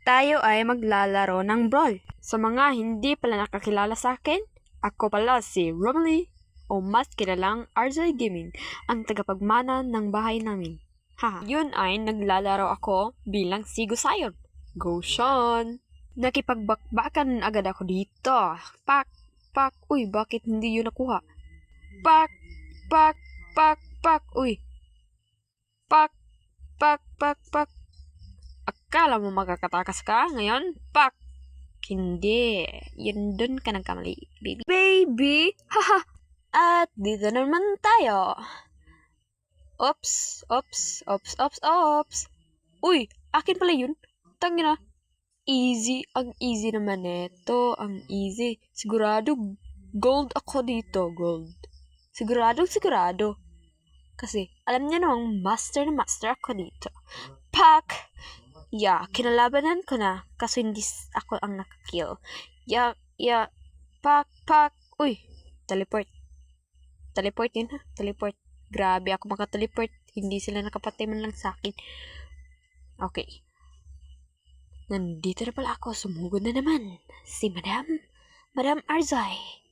Tayo ay maglalaro ng brawl. Sa mga hindi pala nakakilala sa akin, ako pala si Romely o mas kilalang RJ Gaming, ang tagapagmana ng bahay namin. Haha, yun ay naglalaro ako bilang Sigo Sayon. Go Sean! Nakipagbakbakan agad ako dito. Pak! Pak! Uy, bakit hindi yun nakuha? Pak! Pak! Pak! Pak! Uy! Pak! Pak! Pak! Pak! Akala mo makakatakas ka ngayon? Pak! Hindi. Yun dun ka nagkamali, baby. Baby! Haha! At dito naman tayo. Ops! Ops! Ops! Ops! Ops! Uy! Akin pala yun. Tangina. Easy. Ang easy naman ito. Ang easy. Sigurado gold ako dito. Gold. Sigurado. Kasi alam niyo namang master na master ako dito. Pak! Yeah, kinalabanan ko na kaso hindi ako ang nakakill. Yeah, pak. Uy, teleport. Teleport yun ha, teleport. Grabe ako makateleport. Hindi sila nakapatay man lang sa akin. Okay. Nandito na pala ako. Sumugod na naman. Si Madam Arzai.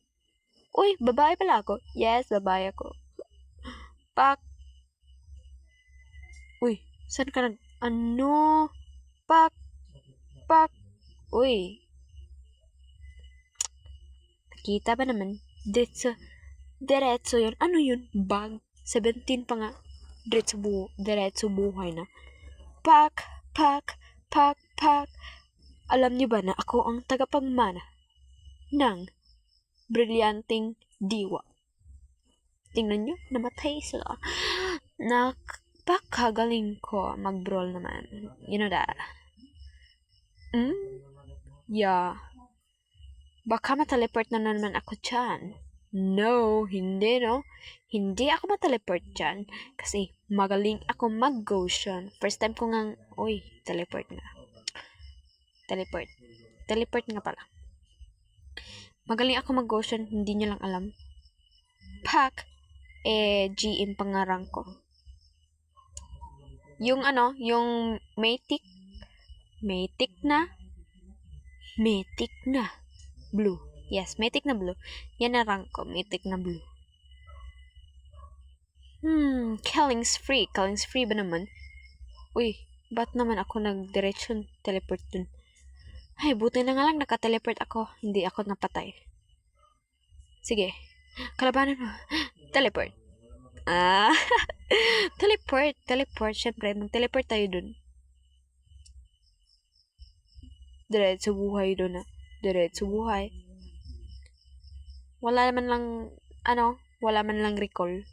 Uy, babae pala ako. Yes, babae ako. Pak. Uy, saan ka nag... Ano? Pak. Uy. Nakita ba naman? Diretso yun. Ano yun? Bag. 17 pa nga. Diretso buhay na. Pak. Alam niyo ba na ako ang tagapagmana ng brilyanteng diwa? Tingnan niyo, namatay sila. Napakagaling ko mag-brawl naman. You know that. Yeah. Baka mateleport na naman ako dyan. No, hindi no. Hindi ako mateleport dyan. Kasi magaling ako mag-Goshen. First time ko nga, uy, teleport nga. Teleport nga pala. Magaling ako mag-Goshen, hindi nyo lang alam. Pak! GM pangarang ko. Yung yung Mythic na Blue. Yes, Mythic na Blue. Yan na rank ko, Mythic na Blue. Killings free ba naman? Uy, ba't naman ako nag-diretsyon teleport dun? Ay, buti na nga lang nakateleport ako. Hindi ako napatay. Sige, kalabanan mo. Teleport. Teleport. Siyempre, mag-teleport tayo dun. Diretso buhay dun na. Diretso buhay. Wala man lang recall.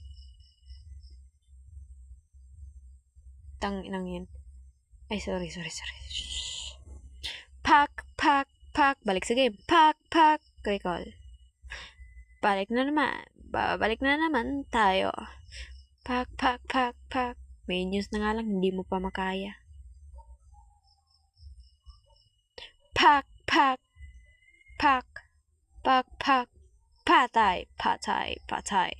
Inang yan. Ay, sorry. Shhh. Pak. Balik sa game. Pak. Recall. Balik na naman tayo. Pak. May news na nga lang, hindi mo pa makaya. Pak. Patay.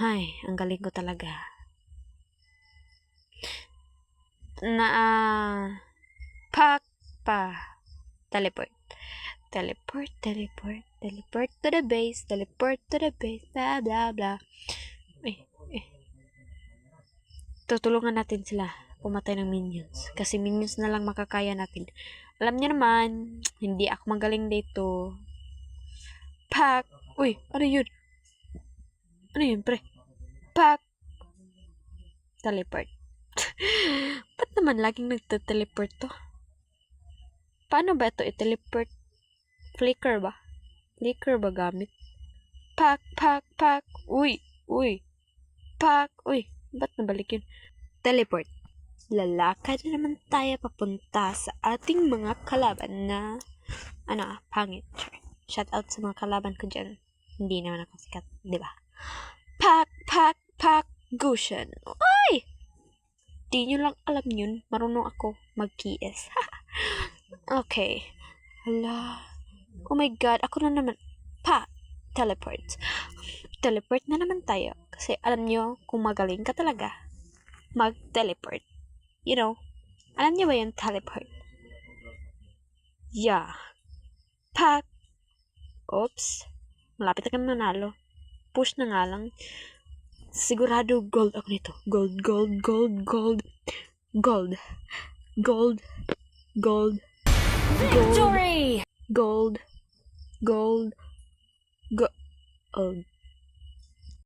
Ay, ang galing ko talaga. Pak pa. Teleport to the base. Blah blah. Tutulungan natin sila pumatay ng minions. Kasi minions na lang makakaya natin. Alam niyo naman, hindi ako magaling dito. Pak! Uy, ano yun? Pre? Pak! Teleport. Ba't naman laging nagte-teleport to? Paano ba ito i-teleport? Flicker ba gamit? Pak! Uy! Pak! Uy! Ba't nabalik yun? Teleport. Lalakad na naman tayo papunta sa ating mga kalaban na pangit. Shout out sa mga kalaban ko dyan. Hindi naman ako sikat, di ba? Pak! Goshen. Ay! Di nyo lang alam yun. Marunong ako mag-KS. Okay. Hala. Oh my God. Ako na naman. Teleport. Teleport na naman tayo. Kasi alam nyo, kung magaling ka talaga, mag-teleport. You know, alam nyo ba yung teleport? Yeah. Pak! Oops. Malapit na kami manalo. Push na nga lang. Sigurado gold ako nito. Gold, gold, gold, gold. Gold. Gold. Gold. Victory! Gold. Gold. Gold.